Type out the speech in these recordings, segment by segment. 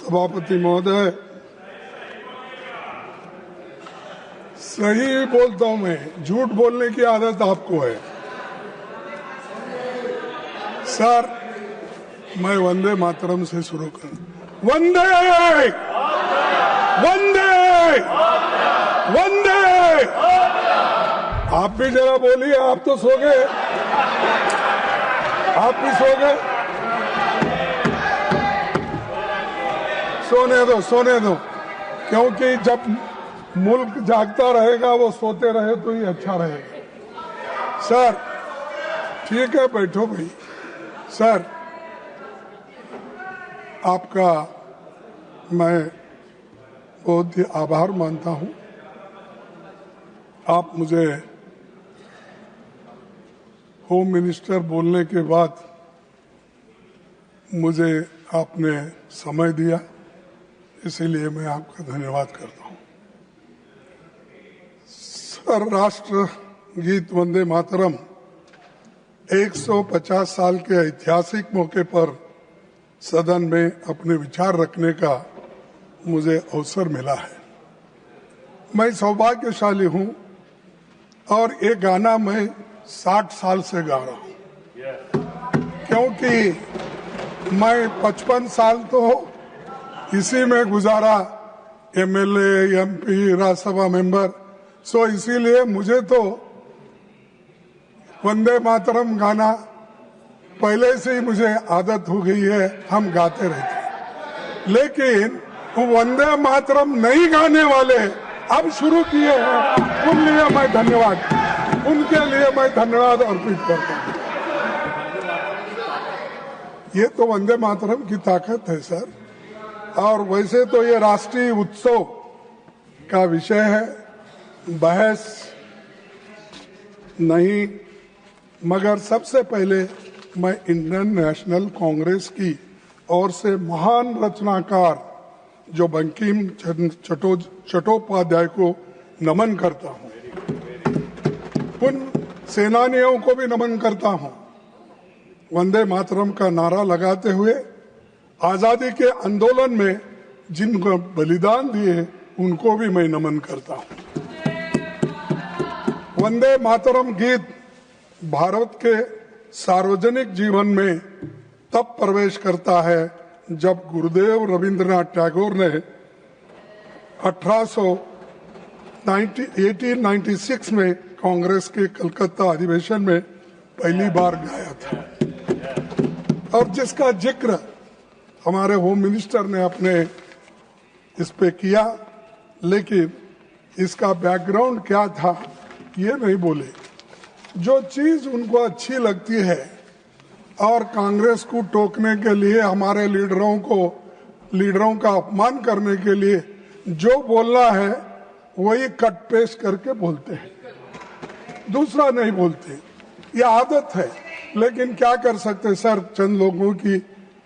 सभापति महोदय, सही बोलता हूं मैं, झूठ बोलने की आदत आपको है। सर, मैं वंदे मातरम से शुरू करूं। वंदे वंदे वंदे। आप भी जरा बोलिए, आप तो सो गए, आप भी सो गए। सोने दो, क्योंकि जब मुल्क जागता रहेगा वो सोते रहे तो ही अच्छा रहेगा। सर ठीक है, बैठो भाई। सर, आपका मैं बहुत ही आभार मानता हूं। आप मुझे होम मिनिस्टर बोलने के बाद मुझे आपने समय दिया, इसीलिए मैं आपका धन्यवाद करता हूं। सर, राष्ट्र गीत वंदे मातरम 150 साल के ऐतिहासिक मौके पर सदन में अपने विचार रखने का मुझे अवसर मिला है। मैं सौभाग्यशाली हूं और ये गाना मैं 60 साल से गा रहा हूं, क्योंकि मैं 55 साल तो इसी में गुजारा, एमएलए, एमपी, राज्यसभा मेंबर। सो इसीलिए मुझे तो वंदे मातरम गाना पहले से ही मुझे आदत हो गई है, हम गाते रहते। लेकिन वंदे मातरम नहीं गाने वाले अब शुरू किए हैं, उनके लिए मैं धन्यवाद अर्पित करता हूं। ये तो वंदे मातरम की ताकत है सर। और वैसे तो ये राष्ट्रीय उत्सव का विषय है, बहस नहीं, मगर सबसे पहले मैं इंडियन नेशनल कांग्रेस की ओर से महान रचनाकार जो बंकिम चट्टोपाध्याय को नमन करता हूं, उन सेनानियों को भी नमन करता हूं। वंदे मातरम का नारा लगाते हुए आजादी के आंदोलन में जिनको बलिदान दिए उनको भी मैं नमन करता हूं। वंदे मातरम गीत भारत के सार्वजनिक जीवन में तब प्रवेश करता है जब गुरुदेव रविंद्रनाथ टैगोर ने 1896 में कांग्रेस के कलकत्ता अधिवेशन में पहली बार गाया था, और जिसका जिक्र हमारे होम मिनिस्टर ने अपने इस पे किया, लेकिन इसका बैकग्राउंड क्या था ये नहीं बोले। जो चीज उनको अच्छी लगती है और कांग्रेस को टोकने के लिए, हमारे लीडरों का अपमान करने के लिए जो बोलना है वही कट पेस्ट करके बोलते हैं, दूसरा नहीं बोलते। ये आदत है, लेकिन क्या कर सकते सर, चंद लोगों की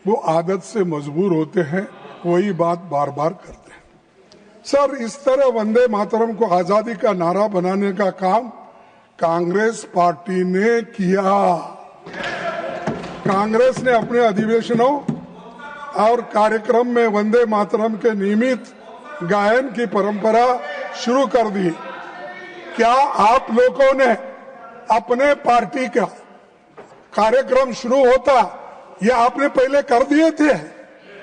वो आदत से मजबूर होते हैं, वही बात बार बार करते हैं। सर, इस तरह वंदे मातरम को आजादी का नारा बनाने का काम कांग्रेस पार्टी ने किया। कांग्रेस ने अपने अधिवेशनों और कार्यक्रम में वंदे मातरम के नियमित गायन की परंपरा शुरू कर दी। क्या आप लोगों ने अपने पार्टी का कार्यक्रम शुरू होता, ये आपने पहले कर दिए थे?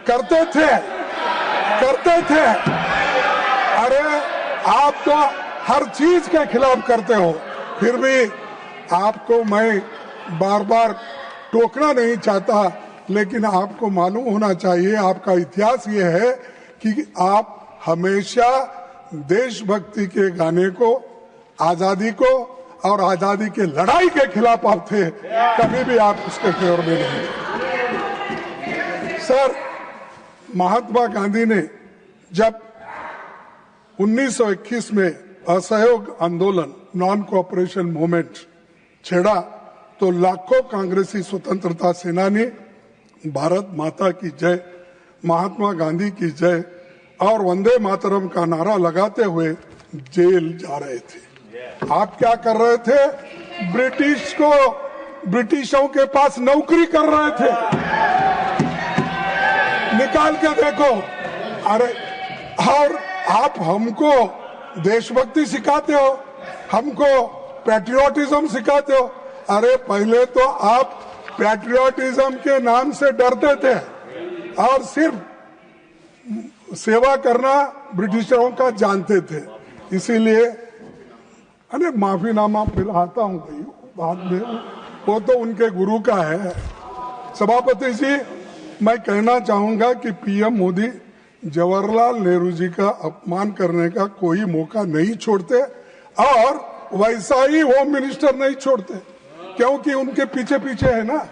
करते थे। अरे आप तो हर चीज के खिलाफ करते हो, फिर भी आपको मैं बार बार टोकना नहीं चाहता, लेकिन आपको मालूम होना चाहिए, आपका इतिहास ये है कि आप हमेशा देशभक्ति के गाने को, आजादी को और आजादी के लड़ाई के खिलाफ आप थे, कभी भी आप उसके फेवर में नहीं। सर, महात्मा गांधी ने जब 1921 में असहयोग आंदोलन, नॉन कोऑपरेशन मूवमेंट छेड़ा, तो लाखों कांग्रेसी स्वतंत्रता सेनानी भारत माता की जय, महात्मा गांधी की जय और वंदे मातरम का नारा लगाते हुए जेल जा रहे थे। आप क्या कर रहे थे? ब्रिटिशों के पास नौकरी कर रहे थे। निकाल के देखो, अरे और आप हमको देशभक्ति सिखाते हो, हमको पैट्रियोटिज्म सिखाते हो। अरे पहले तो आप पैट्रियोटिज्म के नाम से डरते थे और सिर्फ सेवा करना ब्रिटिशरों का जानते थे, इसीलिए अरे माफीनामा फिर आता हूँ भाई बाद में, वो तो उनके गुरु का है। सभापति जी, मैं कहना चाहूंगा कि पीएम मोदी जवाहरलाल नेहरू जी का अपमान करने का कोई मौका नहीं छोड़ते और वैसा ही होम मिनिस्टर नहीं छोड़ते, क्योंकि उनके पीछे पीछे है ना,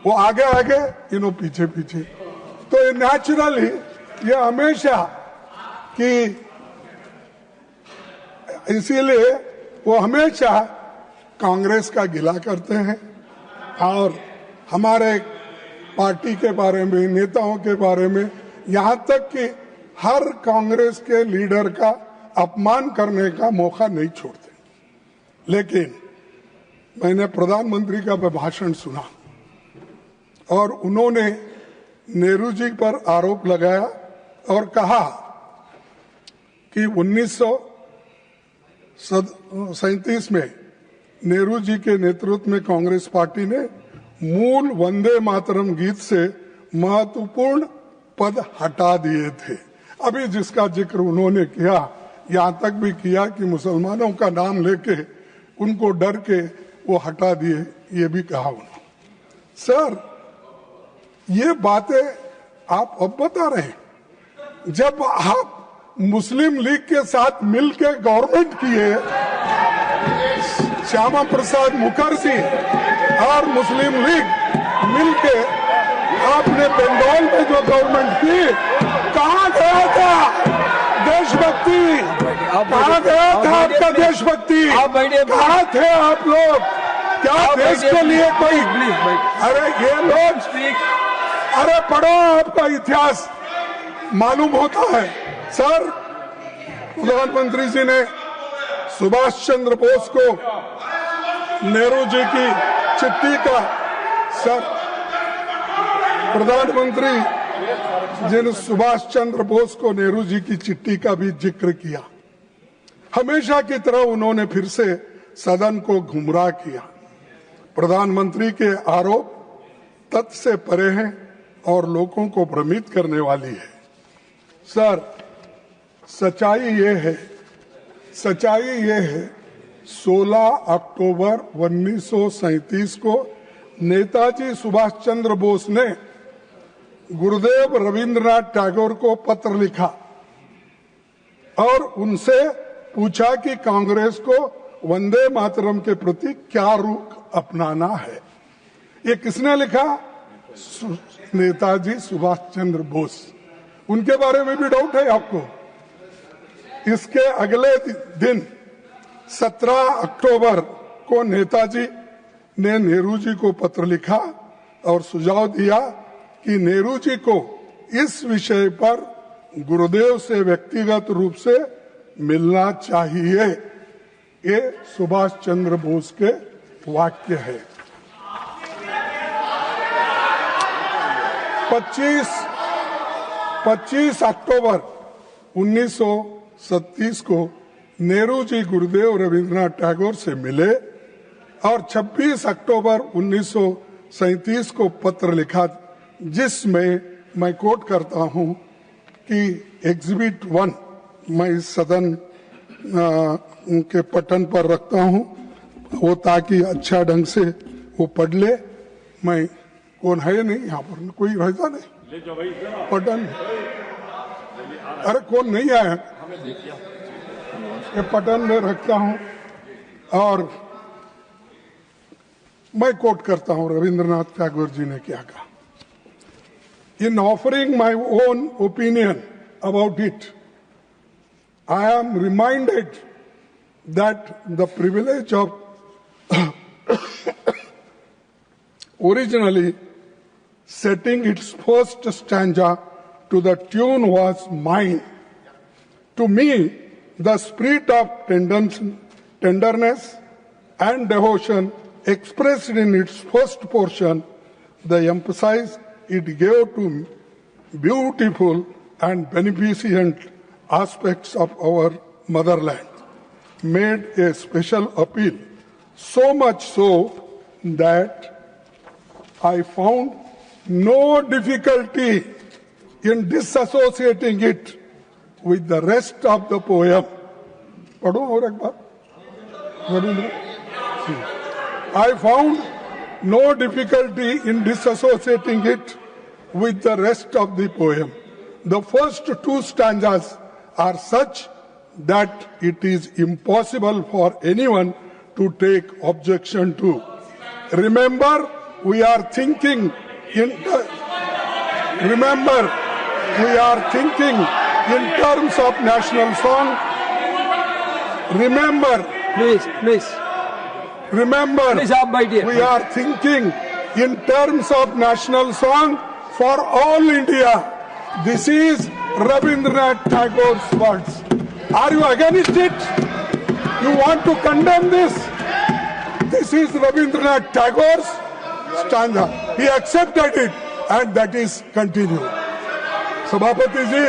वो आगे आगे इन्हों पीछे पीछे। तो ये नेचुरली ये हमेशा कि इसीलिए वो हमेशा कांग्रेस का गिला करते हैं और हमारे पार्टी के बारे में, नेताओं के बारे में, यहाँ तक कि हर कांग्रेस के लीडर का अपमान करने का मौका नहीं छोड़ते। लेकिन मैंने प्रधानमंत्री का भाषण सुना और उन्होंने नेहरू जी पर आरोप लगाया और कहा कि 1937 में नेहरू जी के नेतृत्व में कांग्रेस पार्टी ने मूल वंदे मातरम गीत से महत्वपूर्ण पद हटा दिए थे। अभी जिसका जिक्र उन्होंने किया, यहाँ तक भी किया कि मुसलमानों का नाम लेके उनको डर के वो हटा दिए, ये भी कहा उन्होंने। सर, ये बातें आप अब बता रहे हैं, जब आप मुस्लिम लीग के साथ मिलके गवर्नमेंट किए, श्यामा प्रसाद मुखर्जी और मुस्लिम लीग मिलके आपने बंगाल में जो गवर्नमेंट की, कहाँ गया था देशभक्ति? कहाँ गया था आपका देशभक्ति? कहाँ थे आप लोग? क्या देश के लिए कोई? अरे ये लोग, अरे पढ़ो, आपका इतिहास मालूम होता है। सर, प्रधानमंत्री जी ने सुभाष चंद्र बोस को नेहरू जी की चिट्ठी का, सर प्रधानमंत्री जी ने सुभाष चंद्र बोस को नेहरू जी की चिट्ठी का भी जिक्र किया। हमेशा की तरह उन्होंने फिर से सदन को गुमराह किया। प्रधानमंत्री के आरोप तथ्य से परे हैं और लोगों को भ्रमित करने वाली है। सर, सच्चाई ये है 16 अक्टूबर 1937 को नेताजी सुभाष चंद्र बोस ने गुरुदेव रविंद्रनाथ टैगोर को पत्र लिखा और उनसे पूछा कि कांग्रेस को वंदे मातरम के प्रति क्या रुख अपनाना है। ये किसने लिखा? नेताजी सुभाष चंद्र बोस। उनके बारे में भी डाउट है आपको? इसके अगले दिन 17 अक्टूबर को नेताजी ने नेहरू जी को पत्र लिखा और सुझाव दिया कि नेहरू जी को इस विषय पर गुरुदेव से व्यक्तिगत रूप से मिलना चाहिए। ये सुभाष चंद्र बोस के वाक्य है। 25 अक्टूबर 1937 को नेहरू जी गुरुदेव रविंद्रनाथ टैगोर से मिले और 26 अक्टूबर 1937 को पत्र लिखा, जिसमें मैं कोट करता हूं कि एग्जिबिट 1 मैं इस सदन के पटन पर रखता हूं, वो ताकि अच्छा ढंग से वो पढ़ ले। मैं कौन है नहीं यहाँ पर, कोई रहता नहीं पटन, अरे कौन नहीं आया, ये पटन में रखता हूं और मैं कोट करता हूं रविंद्रनाथ टैगोर जी ने क्या कहा। In offering my own opinion about it, I am reminded that the privilege of originally setting its first stanza to the tune was mine. To me, the spirit of tenderness and devotion expressed in its first portion, the emphasis it gave to beautiful and beneficent aspects of our motherland, made a special appeal, so much so that I found no difficulty in disassociating it with the rest of the poem. I found no difficulty in disassociating it with the rest of the poem. The first two stanzas are such that it is impossible for anyone to take objection to. Remember, we are thinking in terms of national song. Remember, please. Remember, please, we are thinking in terms of national song for all India. This is Rabindranath Tagore's words. Are you against it? You want to condemn this? This is Rabindranath Tagore's stanza. He accepted it, and that is continued. सभापति जी,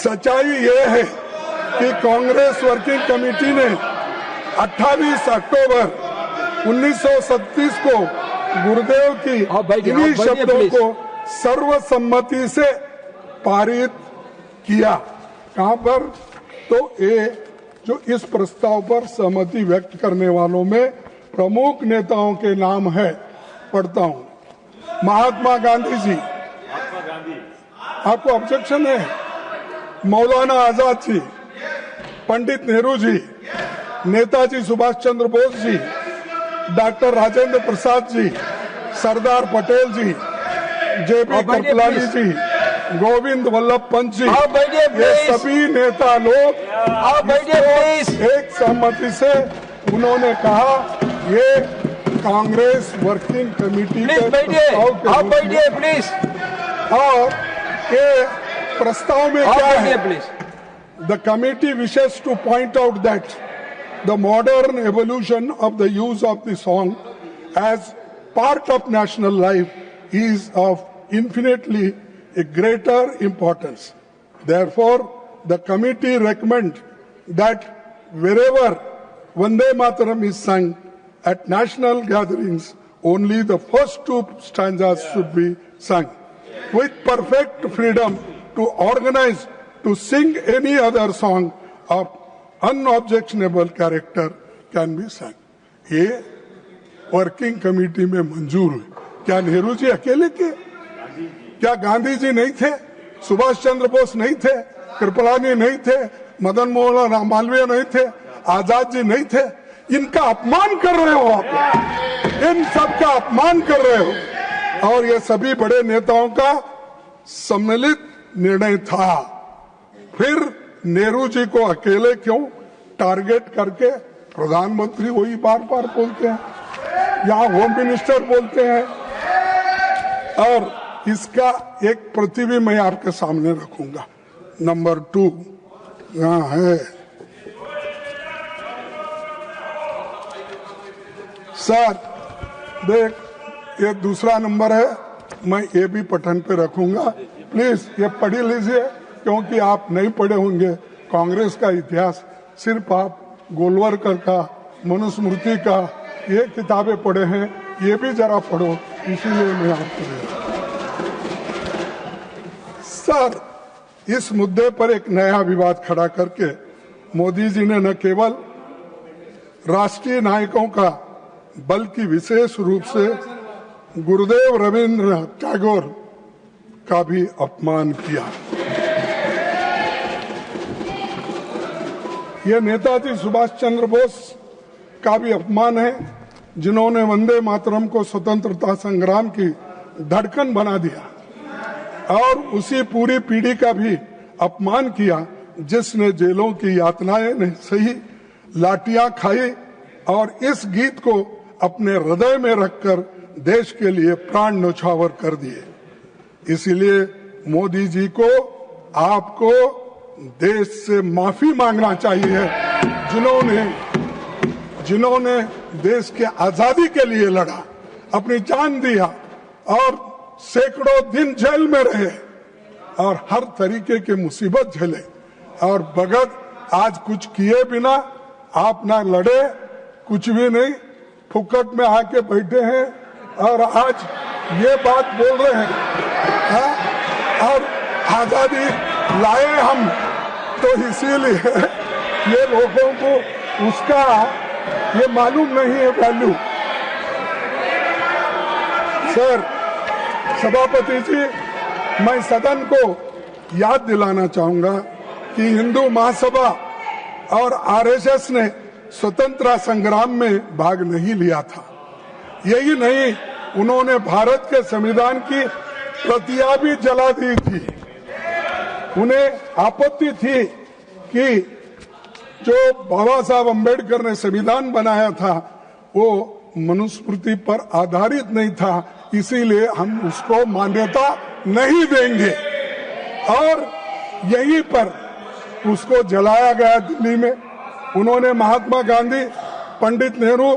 सच्चाई ये है कि Congress working committee ने 28 अक्टूबर 1937 को गुरुदेव की इन्हीं शब्दों को सर्वसम्मति से पारित किया। कहां पर? तो ये जो इस प्रस्ताव पर सहमति व्यक्त करने वालों में प्रमुख नेताओं के नाम है, पढ़ता हूं। महात्मा गांधी जी, आपको ऑब्जेक्शन है? मौलाना आजाद जी, पंडित नेहरू जी, नेताजी सुभाष चंद्र बोस जी, डॉक्टर राजेंद्र प्रसाद जी, सरदार पटेल जी, जेपी कृपलानी जी, गोविंद वल्लभ पंत जी, ये सभी नेता लोग एक सहमति से उन्होंने कहा ये कांग्रेस वर्किंग कमेटी के प्रस्ताव के और ये प्रस्ताव में क्या है? The committee wishes to point out that the modern evolution of the use of the song as part of national life is of infinitely a greater importance. Therefore, the committee recommends that wherever Vande Mataram is sung at national gatherings, only the first two stanzas should be sung. With perfect freedom to organize to sing any other song of unobjectionable character can be sung. ये working committee में मंजूर हुई। क्या नेहरू जी अकेले के? क्या गांधी जी नहीं थे? सुभाष चंद्र बोस नहीं थे? कृपलानी नहीं थे? मदन मोहन मालवीय नहीं थे? आजाद जी नहीं थे? इनका अपमान कर रहे हो आप, इन सब का अपमान कर रहे हो। और ये सभी बड़े नेताओं का सम्मिलित निर्णय था। फिर नेहरू जी को अकेले क्यों टारगेट करके प्रधानमंत्री वही बार बार बोलते हैं, यहाँ होम मिनिस्टर बोलते हैं। और इसका एक प्रति भी मैं आपके सामने रखूंगा। नंबर 2 यहाँ है। सर देख, ये दूसरा नंबर है, मैं ये भी पठन पे रखूंगा। प्लीज ये पढ़ लीजिए, क्योंकि आप नहीं पढ़े होंगे कांग्रेस का इतिहास। सिर्फ आप गोलवरकर का, मनुस्मृति का ये किताबें पढ़े हैं, ये भी जरा पढ़ो, इसीलिए मैं आपको। सर, इस मुद्दे पर एक नया विवाद खड़ा करके मोदी जी ने न केवल राष्ट्रीय नायकों का बल्कि विशेष रूप से गुरुदेव रविंद्रनाथ टैगोर का भी अपमान किया। यह नेताजी सुभाष चंद्र बोस का भी अपमान है, जिन्होंने वंदे मातरम को स्वतंत्रता संग्राम की धड़कन बना दिया, और उसी पूरी पीढ़ी का भी अपमान किया जिसने जेलों की यातनाएं नहीं सही, लाठियां खाई और इस गीत को अपने हृदय में रखकर देश के लिए प्राण न्यौछावर कर दिए। इसीलिए मोदी जी को, आपको देश से माफी मांगना चाहिए, जिन्होंने देश के आजादी के लिए लड़ा, अपनी जान दिया और सैकड़ों दिन जेल में रहे। और हर तरीके की मुसीबत झेले, और भगत आज कुछ किए बिना आप ना लड़े, कुछ भी नहीं, फुकट में आके बैठे हैं और आज ये बात बोल रहे हैं। हाँ? और आजादी लाए हम तो इसीलिए ये लोगों को उसका ये मालूम नहीं है वैल्यू। सर, सभापति जी, मैं सदन को याद दिलाना चाहूंगा कि हिंदू महासभा और आरएसएस ने स्वतंत्रता संग्राम में भाग नहीं लिया था। यही नहीं, उन्होंने भारत के संविधान की प्रतियां भी जला दी थी। उन्हें आपत्ति थी कि जो बाबा साहब अम्बेडकर ने संविधान बनाया था वो मनुस्मृति पर आधारित नहीं था, इसीलिए हम उसको मान्यता नहीं देंगे। और यहीं पर उसको जलाया गया दिल्ली में। उन्होंने महात्मा गांधी, पंडित नेहरू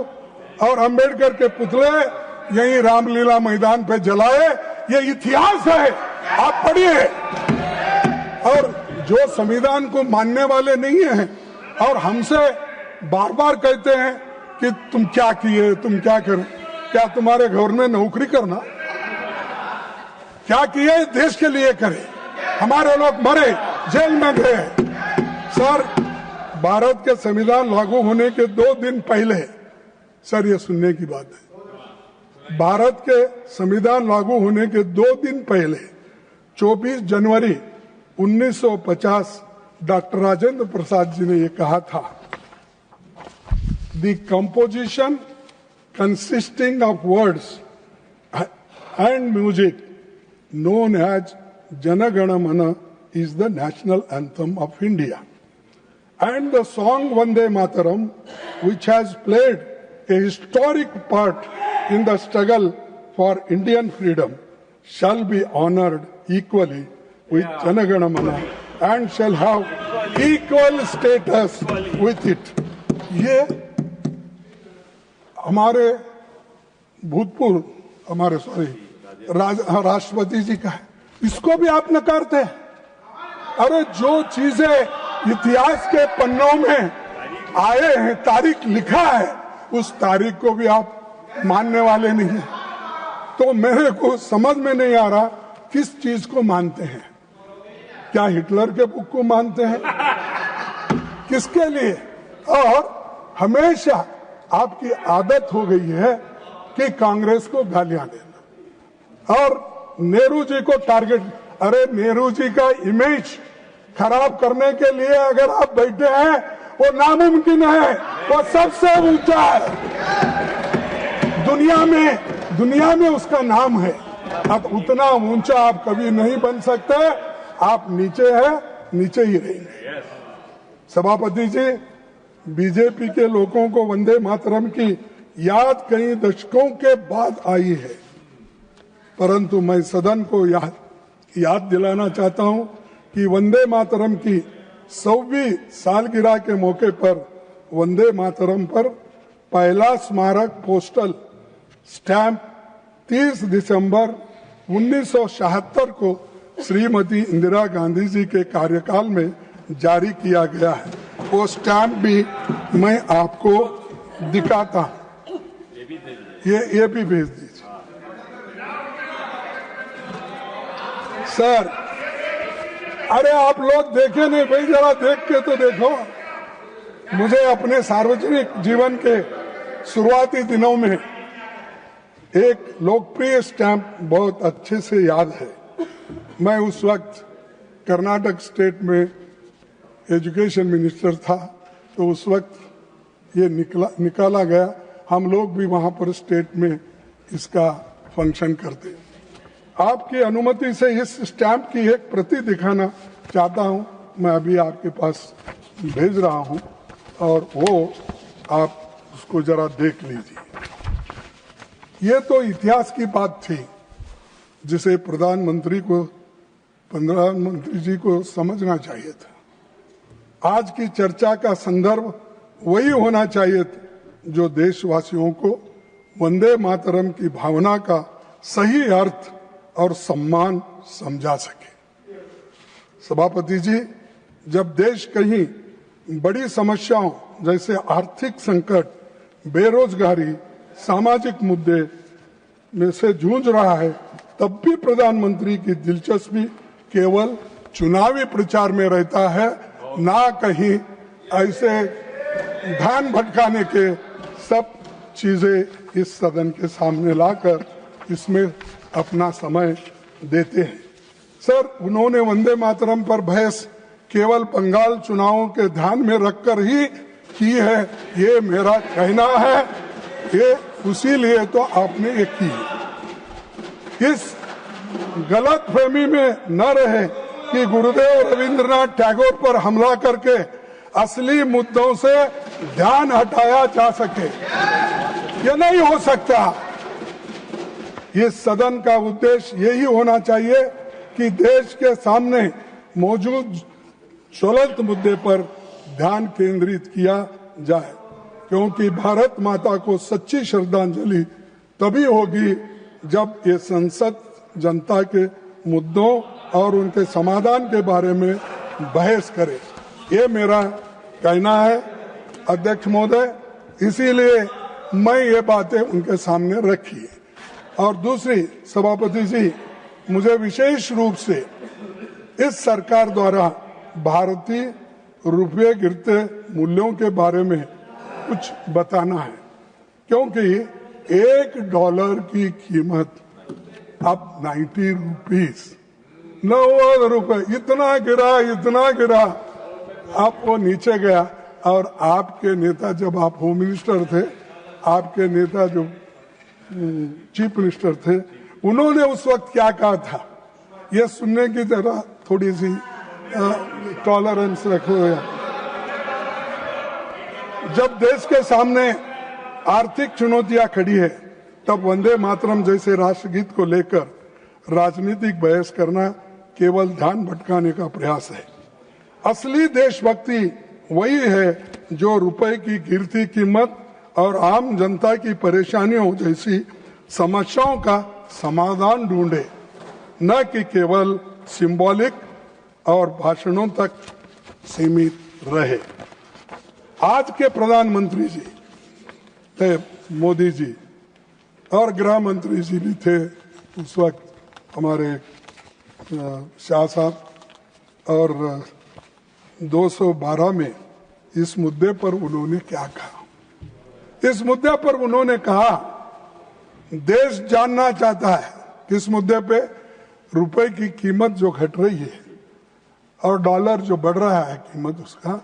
और अंबेडकर के पुतले यहीं रामलीला मैदान पे जलाए। ये इतिहास है, आप पढ़िए। और जो संविधान को मानने वाले नहीं हैं और हमसे बार बार कहते हैं कि तुम क्या किए, तुम क्या करें, क्या तुम्हारे घर में नौकरी करना, क्या किए देश के लिए करें। हमारे लोग मरे, जेल में गए। सर, भारत के संविधान लागू होने के 2 दिन पहले, सर ये सुनने की बात है, भारत के संविधान लागू होने के 2 दिन पहले 24 जनवरी 1950 डॉक्टर राजेंद्र प्रसाद जी ने ये कहा था, the composition consisting of words and music known as Jana Gana Mana is the national anthem of India. And the song Vande Mataram, which has played a historic part in the struggle for Indian freedom, shall be honored equally with Jana Gana Mana and shall have equal status with it. ये हमारे भूतपूर्व, हमारे राष्ट्रपति जी का है, इसको भी आप नकारते हैं। अरे जो चीजें इतिहास के पन्नों में आए हैं, तारीख लिखा है, उस तारीख को भी आप मानने वाले नहीं हैं। तो मेरे को समझ में नहीं आ रहा किस चीज को मानते हैं। क्या हिटलर के बुक को मानते हैं, किसके लिए? और हमेशा आपकी आदत हो गई है कि कांग्रेस को गालियां देना और नेहरू जी को टारगेट। अरे नेहरू जी का इमेज खराब करने के लिए अगर आप बैठे हैं, वो नामुमकिन है, वो सबसे ऊंचा है दुनिया में उसका नाम है। अब उतना ऊंचा आप कभी नहीं बन सकते, आप नीचे है, नीचे ही रहेंगे। सभापति जी, बीजेपी के लोगों को वंदे मातरम की याद कई दशकों के बाद आई है, परंतु मैं सदन को याद दिलाना चाहता हूं कि वंदे मातरम की 100वीं सालगिरह के मौके पर वंदे मातरम पर पहला स्मारक पोस्टल स्टैंप 30 दिसंबर 1976 को श्रीमती इंदिरा गांधी जी के कार्यकाल में जारी किया गया है। वो स्टैंप भी मैं आपको दिखाता हूं, ये भी भेज दीजिए। सर, अरे आप लोग देखे नहीं भाई, जरा देख के तो देखो। मुझे अपने सार्वजनिक जीवन के शुरुआती दिनों में एक लोकप्रिय स्टैंप बहुत अच्छे से याद है। मैं उस वक्त कर्नाटक स्टेट में एजुकेशन मिनिस्टर था, तो उस वक्त ये निकाला गया। हम लोग भी वहां पर स्टेट में इसका फंक्शन करते। आपकी अनुमति से इस स्टैंप की एक प्रति दिखाना चाहता हूं। मैं अभी आपके पास भेज रहा हूं और वो आप उसको जरा देख लीजिए। ये तो इतिहास की बात थी जिसे प्रधानमंत्री जी को समझना चाहिए था। आज की चर्चा का संदर्भ वही होना चाहिए जो देशवासियों को वंदे मातरम की भावना का सही अर्थ और सम्मान समझा सके। सभापति जी, जब देश कहीं बड़ी समस्याओं जैसे आर्थिक संकट, बेरोजगारी, सामाजिक मुद्दे में से जूझ रहा है, तब भी प्रधानमंत्री की दिलचस्पी केवल चुनावी प्रचार में रहता है, ना कहीं ऐसे ध्यान भटकाने के सब चीजें इस सदन के सामने लाकर इसमें अपना समय देते हैं। सर, उन्होंने वंदे मातरम पर बहस केवल बंगाल चुनावों के ध्यान में रखकर ही की है, ये मेरा कहना है। ये उसी लिए तो आपने ये की। इस गलत फहमी में न रहे कि गुरुदेव रविंद्रनाथ टैगोर पर हमला करके असली मुद्दों से ध्यान हटाया जा सके। यह नहीं हो सकता। इस सदन का उद्देश्य यही होना चाहिए कि देश के सामने मौजूद ज्वलंत मुद्दे पर ध्यान केंद्रित किया जाए, क्योंकि भारत माता को सच्ची श्रद्धांजलि तभी होगी जब ये संसद जनता के मुद्दों और उनके समाधान के बारे में बहस करे। ये मेरा कहना है अध्यक्ष महोदय, इसीलिए मैं ये बातें उनके सामने रखी है। और दूसरी, सभापति जी, मुझे विशेष रूप से इस सरकार द्वारा भारतीय रुपये गिरते मूल्यों के बारे में कुछ बताना है, क्योंकि $1 की कीमत अब 90 रुपीस, 90 रुपए, इतना गिरा, अब वो नीचे गया। और आपके नेता, जब आप होम मिनिस्टर थे, आपके नेता जो चीफ मिनिस्टर थे, उन्होंने उस वक्त क्या कहा था, ये सुनने की जरा थोड़ी सी टॉलरेंस रखो। जब देश के सामने आर्थिक चुनौतियां खड़ी है, तब वंदे मातरम जैसे राष्ट्रगीत को लेकर राजनीतिक बहस करना केवल ध्यान भटकाने का प्रयास है। असली देशभक्ति वही है जो रुपए की गिरती कीमत और आम जनता की परेशानियों जैसी समस्याओं का समाधान ढूंढे, न कि केवल सिंबॉलिक और भाषणों तक सीमित रहे। आज के प्रधानमंत्री जी थे मोदी जी, और गृह मंत्री जी भी थे उस वक्त हमारे शाह साहब, और 212 में इस मुद्दे पर उन्होंने क्या कहा। इस मुद्दे पर उन्होंने कहा, देश जानना चाहता है किस मुद्दे पे, रुपए की कीमत जो घट रही है और डॉलर जो बढ़ रहा है कीमत उसका।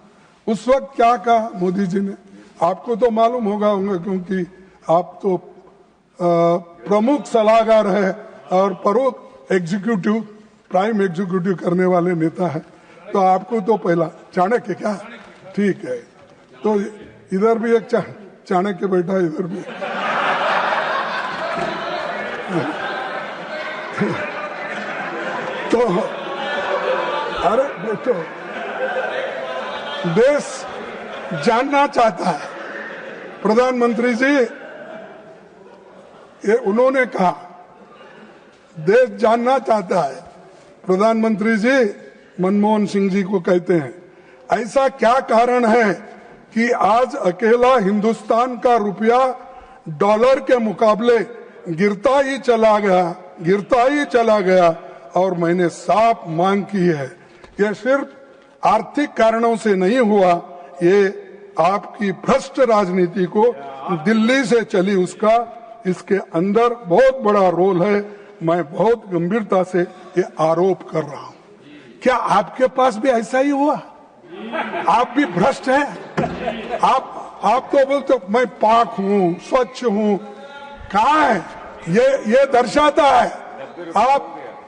उस वक्त क्या कहा मोदी जी ने, आपको तो मालूम होगा क्योंकि आप तो प्रमुख सलाहकार है और प्रमुख एग्जीक्यूटिव, प्राइम एग्जीक्यूटिव करने वाले नेता है, तो आपको तो पहला चाणक्य, क्या ठीक है, तो इधर भी एक चाणक्य बैठा, इधर भी तो अरे बैठो, देश जानना चाहता है प्रधानमंत्री जी, ये उन्होंने कहा, देश जानना चाहता है। प्रधानमंत्री जी मनमोहन सिंह जी को कहते हैं, ऐसा क्या कारण है कि आज अकेला हिंदुस्तान का रुपया डॉलर के मुकाबले गिरता ही चला गया, और मैंने साफ मांग की है, यह सिर्फ आर्थिक कारणों से नहीं हुआ, ये आपकी भ्रष्ट राजनीति को दिल्ली से चली उसका इसके अंदर बहुत बड़ा रोल है। मैं बहुत गंभीरता से ये आरोप कर रहा हूं। क्या आपके पास भी ऐसा ही हुआ? आप भी भ्रष्ट हैं? आप तो बोलते मैं पाक हूं, स्वच्छ हूं, कहाँ है? ये दर्शाता है आप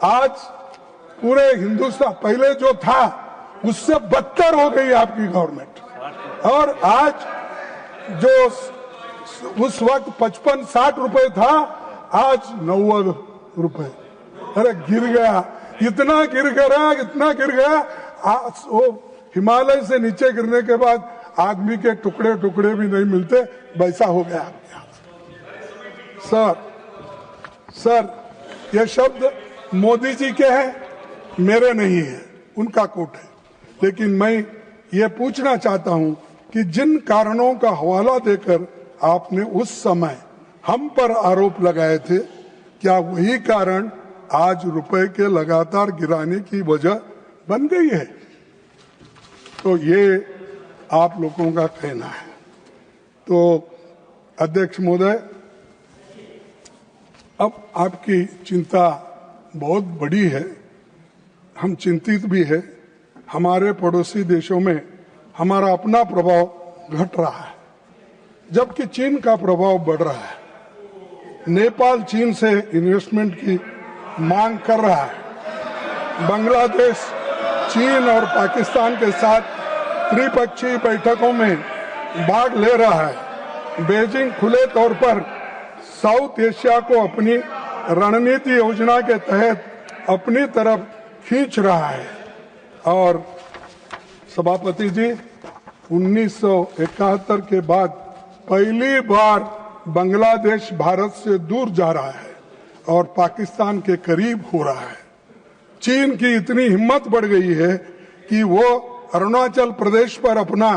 आज पूरे हिंदुस्तान, पहले जो था उससे बदतर हो गई आपकी गवर्नमेंट, और आज जो उस वक्त 55-60 रुपए था, आज 90 रुपए। अरे गिर गया, इतना गिर गया, वो हिमालय से नीचे गिरने के बाद आदमी के टुकड़े भी नहीं मिलते, वैसा हो गया आपके हाथ। सर, ये शब्द मोदी जी के हैं, मेरे नहीं है। उनका कोर्ट है। लेकिन मैं ये पूछना चाहता हूं कि जिन कारणों का हवाला देकर आपने उस समय हम पर आरोप लगाए थे, क्या वही कारण आज रुपए के लगातार गिराने की वजह बन गई है? तो ये आप लोगों का कहना है। तो अध्यक्ष महोदय, अब आपकी चिंता बहुत बड़ी है, हम चिंतित भी है। हमारे पड़ोसी देशों में हमारा अपना प्रभाव घट रहा है, जबकि चीन का प्रभाव बढ़ रहा है। नेपाल चीन से इन्वेस्टमेंट की मांग कर रहा है। बांग्लादेश चीन और पाकिस्तान के साथ त्रिपक्षीय बैठकों में भाग ले रहा है। बीजिंग खुले तौर पर साउथ एशिया को अपनी रणनीति योजना के तहत अपनी तरफ खींच रहा है। और सभापति जी, 1971 के बाद पहली बार बांग्लादेश भारत से दूर जा रहा है और पाकिस्तान के करीब हो रहा है। चीन की इतनी हिम्मत बढ़ गई है कि वो अरुणाचल प्रदेश पर अपना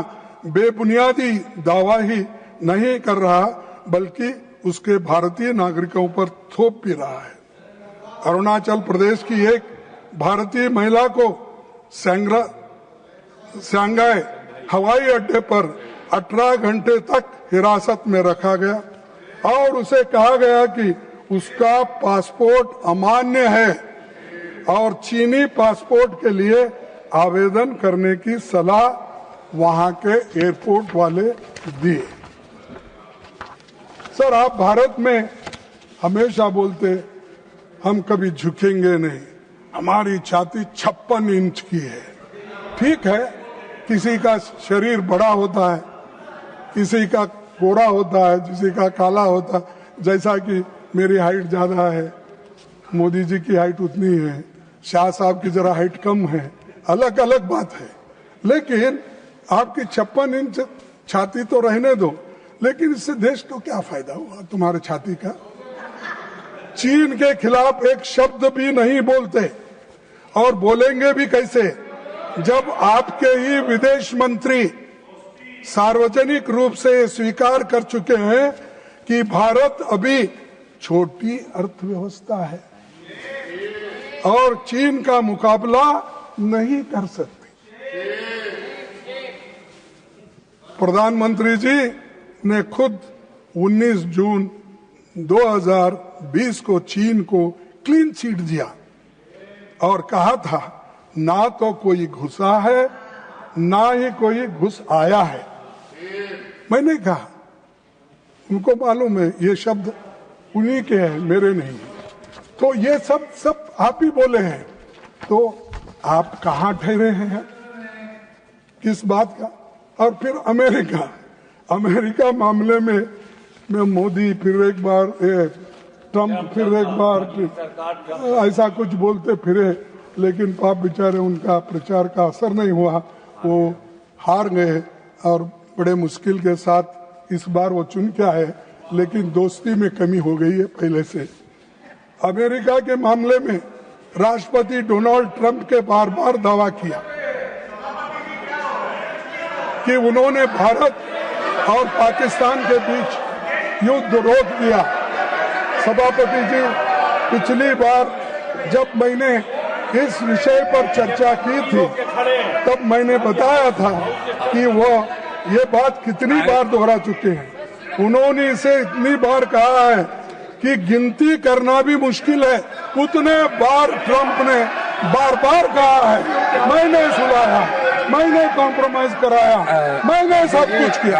बेबुनियादी दावा ही नहीं कर रहा, बल्कि उसके भारतीय नागरिकों पर थोप भी रहा है। अरुणाचल प्रदेश की एक भारतीय महिला को सांघाई हवाई अड्डे पर 18 घंटे तक हिरासत में रखा गया और उसे कहा गया कि उसका पासपोर्ट अमान्य है और चीनी पासपोर्ट के लिए आवेदन करने की सलाह वहां के एयरपोर्ट वाले दिए। सर, आप भारत में हमेशा बोलते हम कभी झुकेंगे नहीं, हमारी छाती 56 इंच की है। ठीक है, किसी का शरीर बड़ा होता है, किसी का गोरा होता है, किसी का काला होता है। जैसा कि मेरी हाइट ज्यादा है, मोदी जी की हाइट उतनी है, शाह साहब की जरा हाइट कम है, अलग अलग बात है। लेकिन आपकी 56 इंच छाती तो रहने दो, लेकिन इससे देश को क्या फायदा हुआ तुम्हारे छाती का? चीन के खिलाफ एक शब्द भी नहीं बोलते और बोलेंगे भी कैसे, जब आपके ही विदेश मंत्री सार्वजनिक रूप से स्वीकार कर चुके हैं कि भारत अभी छोटी अर्थव्यवस्था है और चीन का मुकाबला नहीं कर सकती। प्रधानमंत्री जी ने खुद 19 जून 2020 को चीन को क्लीन चिट दिया और कहा था ना तो कोई घुसा है ना ही कोई घुस आया है। मैंने कहा, उनको मालूम है ये शब्द उन्हीं के हैं, मेरे नहीं। तो ये सब आप ही बोले हैं, तो आप कहाँ ठहरे हैं किस बात का? और फिर अमेरिका मामले में मोदी फिर एक बार, ट्रम्प फिर एक बार, ऐसा कुछ बोलते फिरे, लेकिन पाप बेचारे उनका प्रचार का असर नहीं हुआ, वो हार गए और बड़े मुश्किल के साथ इस बार वो चुन के आए। लेकिन दोस्ती में कमी हो गई है पहले से। अमेरिका के मामले में राष्ट्रपति डोनाल्ड ट्रंप के बार बार दावा किया कि उन्होंने भारत और पाकिस्तान के बीच युद्ध रोक दिया। सभापति जी, पिछली बार जब मैंने इस विषय पर चर्चा की थी तब मैंने बताया था कि वो ये बात कितनी बार दोहरा चुके हैं। उन्होंने इसे इतनी बार कहा है कि गिनती करना भी मुश्किल है, उतने बार ट्रंप ने बार बार कहा है। मैंने सुनाया, मैंने कॉम्प्रोमाइज कराया, मैंने सब कुछ किया।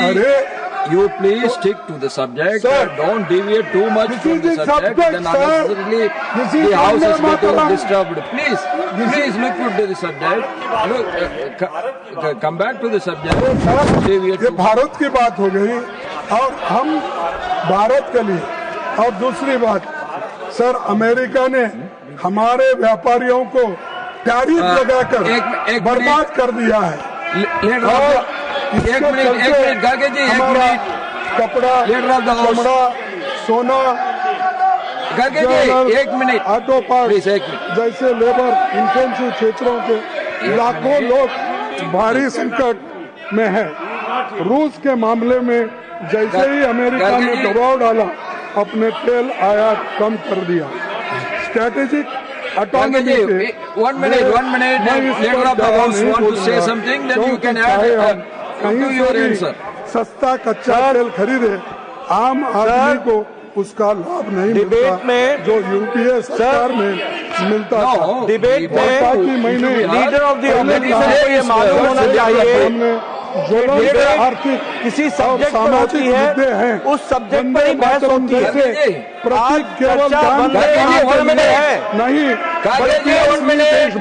अरे you please stick to the subject, don't deviate too much from the subject, then unnecessarily the house is getting disturbed. Please look to the subject. Look, come back to the subject. ये भारत की बात हो गई और हम भारत के लिए, और दूसरी बात सर, अमेरिका ने हमारे व्यापारियों को टैरिफ लगाकर बर्बाद कर दिया है। एक मिनट गागे जी, हमारा कपड़ा, चमड़ा, सोना, खड़गे जी, एक मिनट। ऑटो पार्ट प्लीज, एक मिनट। जैसे लेबर इंटेंसिव क्षेत्रों के लाखों लोग भारी संकट में हैं। रूस के मामले में जैसे ही अमेरिका ने दबाव डाला, अपने तेल आयात कम कर दिया। स्ट्रैटेजिक ऑटोनॉमी के one minute. Leader of the House want to say something, then you can add to your answer. सस्ता कच्चा तेल खरीदे, आम आदमी को उसका लाभ नहीं मिलता में जो यूपीए सरकार में मिलता था। डिबेट में ताकि महीने लीडर ऑफ द ऑपोजिशन को ये मालूम होना चाहिए जो लोग आर्थिक किसी सब्जेक्ट पर होती है, उस सब्जेक्ट पर ही बहस होती है। प्रतीक केवल नहीं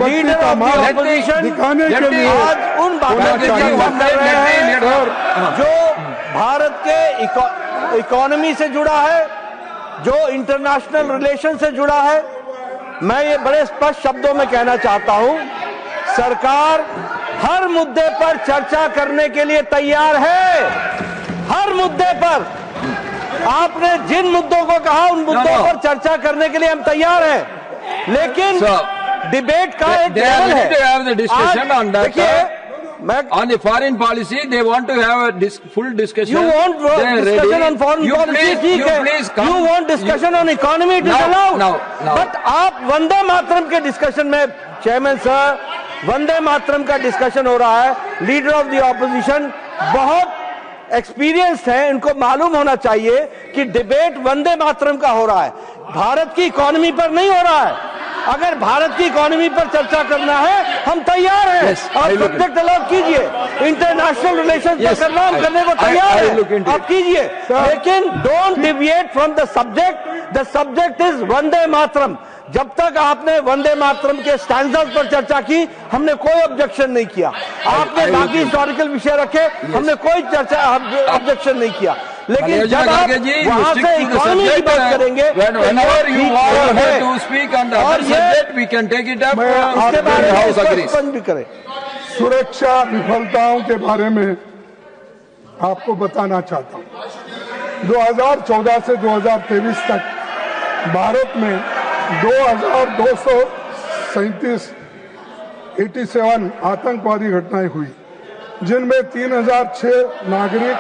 लीडर ऑफ द ऑपोजिशन दिखाने के लिए आज उन बातों की चर्चा कर रहे हैं जो भारत के इकोनॉमी से जुड़ा है, जो इंटरनेशनल रिलेशन से जुड़ा है। मैं ये बड़े स्पष्ट शब्दों में कहना चाहता हूं, सरकार हर मुद्दे पर चर्चा करने के लिए तैयार है। हर मुद्दे पर आपने जिन मुद्दों को कहा, उन मुद्दों पर चर्चा करने के लिए हम तैयार हैं, लेकिन डिबेट का एक लेवल है। देखिए, on the foreign policy, they want to have a full discussion. You want discussion on foreign policy, ठीक है। You want discussion on economy, it is allowed. But आप वंदे मातरम के डिस्कशन में, चेयरमैन सर, वंदे मातरम का डिस्कशन हो रहा है। लीडर ऑफ द ऑपोजिशन बहुत एक्सपीरियंस है, इनको मालूम होना चाहिए कि डिबेट वंदे मातरम का हो रहा है, भारत की इकोनॉमी पर नहीं हो रहा है। अगर भारत की इकोनॉमी पर चर्चा करना है, हम तैयार हैं। आप सब्जेक्ट अलॉट कीजिए, इंटरनेशनल रिलेशन पर करना, हम करने को तैयार हैं, आप कीजिए, लेकिन don't deviate from the subject. The subject is Vande Mataram. जब तक आपने वंदे मातरम के स्टैंडर्ड पर चर्चा की, हमने कोई ऑब्जेक्शन नहीं किया। आपने बाकी हिस्टोरिकल विषय रखे, हमने कोई चर्चा ऑब्जेक्शन नहीं किया। लेकिन जब आप वहां से इकोनॉमी की बात करेंगे, इसके बारे में स्पष्ट भी करें। सुरक्षा विफलताओं के बारे में आपको बताना चाहता हूं। 2014 से 2023 तक भारत में 2237 आतंकवादी घटनाएं हुई, जिनमें 3006 नागरिक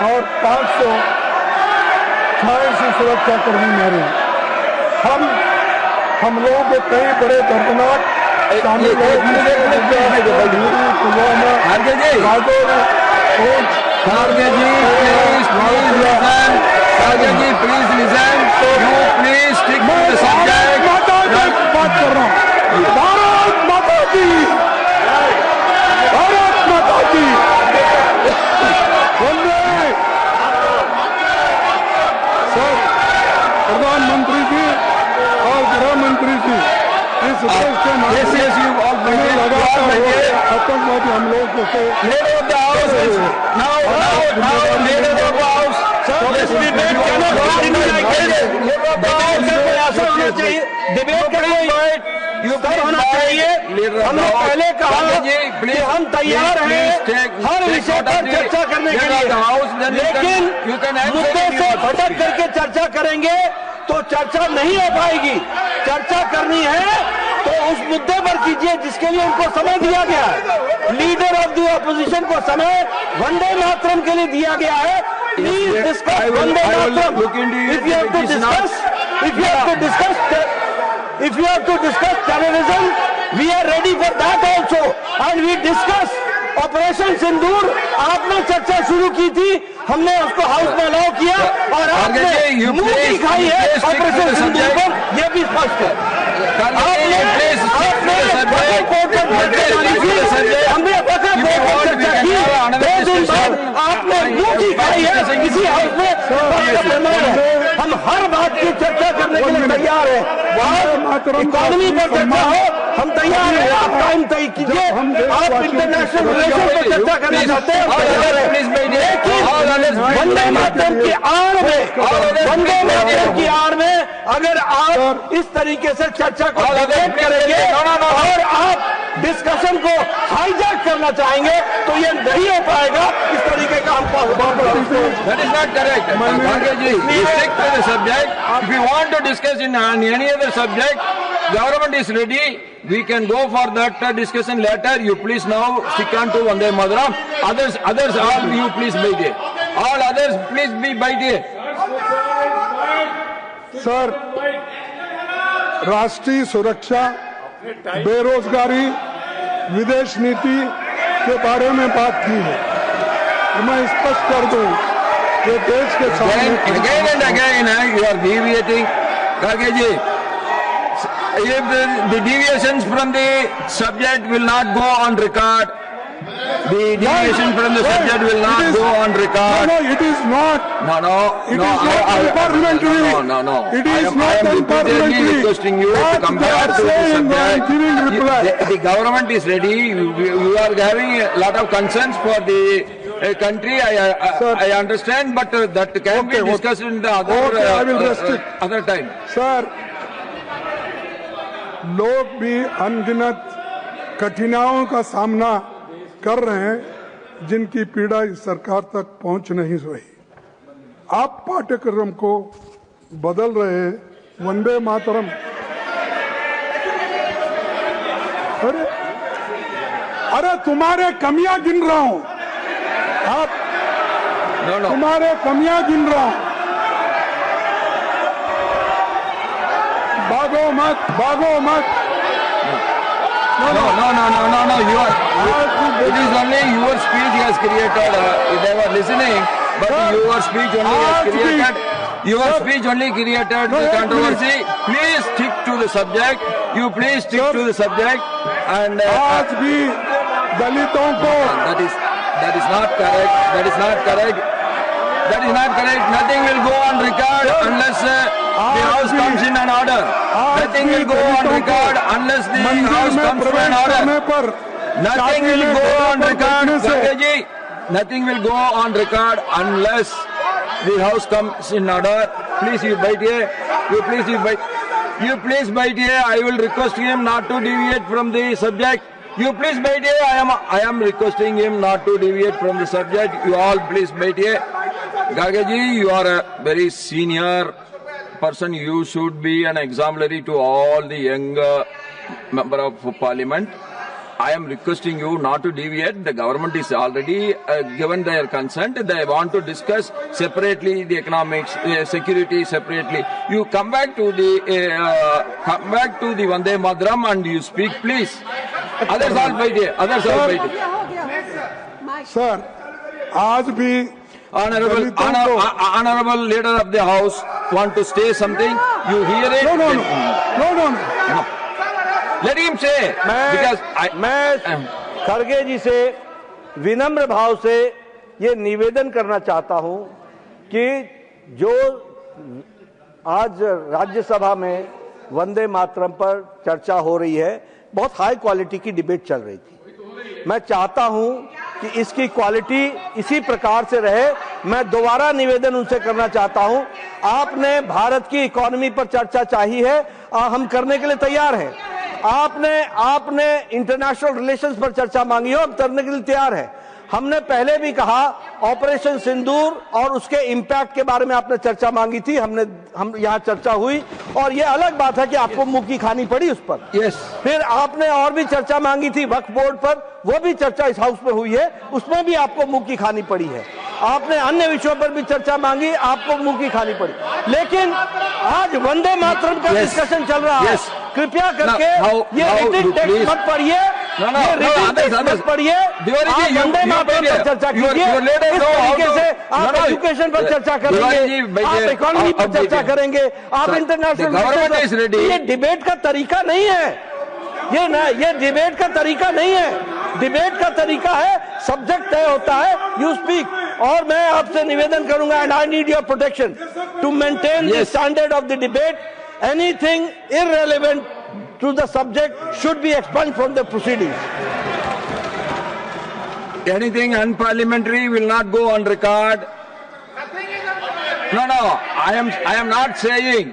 और 586 सुरक्षाकर्मी मरे। हम लोगों के कई बड़े दर्दनाक शामिल बात कर रहा हूँ। भारत माता की, भारत माता की। सर, प्रधानमंत्री जी और गृह मंत्री जी इस देश के आतंकवादी हमलों को डिबेट करना होना चाहिए। हमने पहले कहा कि हम तैयार हैं हर विषय पर चर्चा करने के लिए, लेकिन मुद्दे से भटक करके चर्चा करेंगे तो चर्चा नहीं हो पाएगी। चर्चा करनी है तो उस मुद्दे पर कीजिए जिसके लिए उनको समय दिया गया है। लीडर ऑफ द ऑपोजिशन को समय वंदे मातरम के लिए दिया गया है। Please discuss Vande Mataram. If you have to discuss terrorism, we are ready for that also, and we discuss operation Sindoor. आपने चर्चा शुरू की थी, हमने उसको हाउस में अलाउ किया और आपने मुंह दिखाई है ऑपरेशन सिंदूर पर, यह भी स्पष्ट है। हमने चर्चा की, 2 दिन बाद आपने मुंह दिखाई है किसी हाउस में। हम हर बात की चर्चा करने के लिए तैयार हैं। इकोनॉमी पर चर्चा हो, हम तैयार हैं। आप टाइम तय कीजिए। आप इंटरनेशनल रिलेशन पर चर्चा करना चाहते हैं, लेकिन वंदे मातरम की आड़ में, वंदे मातरम की आड़ में अगर आप इस तरीके से चर्चा को डिबेट करेंगे और आप डिस्कशन को हाईजैक करना चाहेंगे तो ये नहीं हो पाएगा। इस तरीके का हम after the subject. If you want to discuss on any other subject, government is ready. We can go for that discussion later. You please now stick on to Vande Mataram. Others, all you please बैठिए. All others, please be बैठिए. Sir, राष्ट्रीय सुरक्षा, बेरोजगारी, विदेश नीति के बारे में बात की है. मैं स्पष्ट कर दूं कि देश के सामने again and again you are deviating. Kharge ji, if the deviations from the subject will not go on record, the deviation from the subject will not go on record. No, it is not. No. It is not unparliamentary. No. It is not I am unparliamentary. requesting you to come back to the subject. Giving reply. The government is ready. You are having a lot of concerns for the country. I understand, but that can be discussed in the other I will restrict. other time. Sir, लोग भी अनगिनत कठिनाइयों का सामना कर रहे हैं जिनकी पीड़ा इस सरकार तक पहुंच नहीं रही. आप पाठ्यक्रम को बदल रहे हैं. वंदे मातरम. अरे तुम्हारे कमियां गिन रहा हूं. आप No. तुम्हारे कमियां गिन रहा हूं. भागो मत. No. You are. It is only your speech has created. They were listening, but your speech only has created. Your speech only created the controversy. Please stick to the subject. You please stick to the subject. And आज भी दलितों को that is not correct. That is not correct. Nothing will go on record unless the house comes in an order. Nothing will go on record unless the house comes to an order. Nothing will go on record, Kharge ji. Nothing will go on record unless the house comes in order. Please, you बैठिए. You please बैठिए. I will request him not to deviate from the subject. You please बैठिए. I am requesting him not to deviate from the subject. You all please बैठिए. Kharge ji, you are a very senior person. You should be an exemplary to all the young member of parliament. I am requesting you not to deviate. The government is already given their consent. They want to discuss separately the economics, security separately. You come back to the Vande Mataram and you speak, please. Others all बैठिए. Sir, आज भी Honorable leader of the house want to say something. You hear it? No. Let him say. मैं खड़गे जी से विनम्र भाव से ये निवेदन करना चाहता हूं कि जो आज राज्यसभा में वंदे मातरम पर चर्चा हो रही है, बहुत हाई क्वालिटी की डिबेट चल रही थी. मैं चाहता हूं कि इसकी क्वालिटी इसी प्रकार से रहे. मैं दोबारा निवेदन उनसे करना चाहता हूं. आपने भारत की इकोनॉमी पर चर्चा चाहिए है, हम करने के लिए तैयार हैं. आपने इंटरनेशनल रिलेशंस पर चर्चा मांगी हो, हम करने के लिए तैयार हैं. हमने पहले भी कहा ऑपरेशन सिंदूर और उसके इंपैक्ट के बारे में आपने चर्चा मांगी थी. हम यहाँ चर्चा हुई और ये अलग बात है कि आपको मुंह की खानी पड़ी उस पर. फिर आपने और भी चर्चा मांगी थी वक्फ बोर्ड पर, वो भी चर्चा इस हाउस में हुई है, उसमें भी आपको मुंह की खानी पड़ी है. आपने अन्य विषयों पर भी चर्चा मांगी, आपको मुंह की खानी पड़ी. लेकिन आज वंदे मातरम का डिस्कशन चल रहा है. कृपया करके ये रिटन टेक्स्ट मत पढ़िए. ये रिटन टेक्स्ट मत पढ़िए. वंदे मातरम पर चर्चा कीजिए. इस तरीके से आप एजुकेशन पर चर्चा करेंगे, आप इकोनॉमी पर चर्चा करेंगे, आप इंटरनेशनल. ये डिबेट का तरीका नहीं है. ये डिबेट का तरीका नहीं है. डिबेट का तरीका है सब्जेक्ट तय होता है, यू स्पीक. और मैं आपसे निवेदन करूंगा, and I need your protection to maintain the standard of the debate. Anything irrelevant to the subject should be expunged from the proceedings. Anything unparliamentary will not go on record. No. I am not saying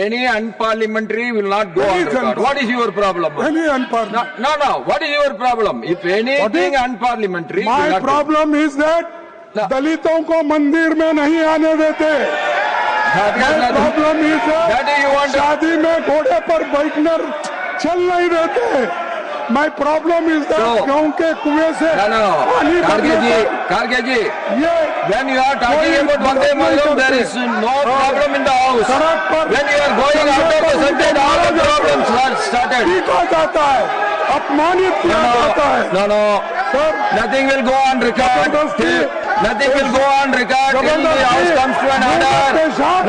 any unparliamentary will not go on record. What is your problem? Any unparliamentary. No. What is your problem? If anything unparliamentary, my problem is that दलितों को मंदिर में नहीं आने देते. Problem शादी में घोड़े पर बैठकर चल नहीं रहते। My problem is that गांव के कुएं से पानी Kharge ji, when you are talking about Vande Mataram, there is no problem in the house. When you are going out of the subject, all the problems are started. पीटा जाता है, अपमानित किया जाता है। No, nothing will go on record. Nothing will go on record till the house comes to an order.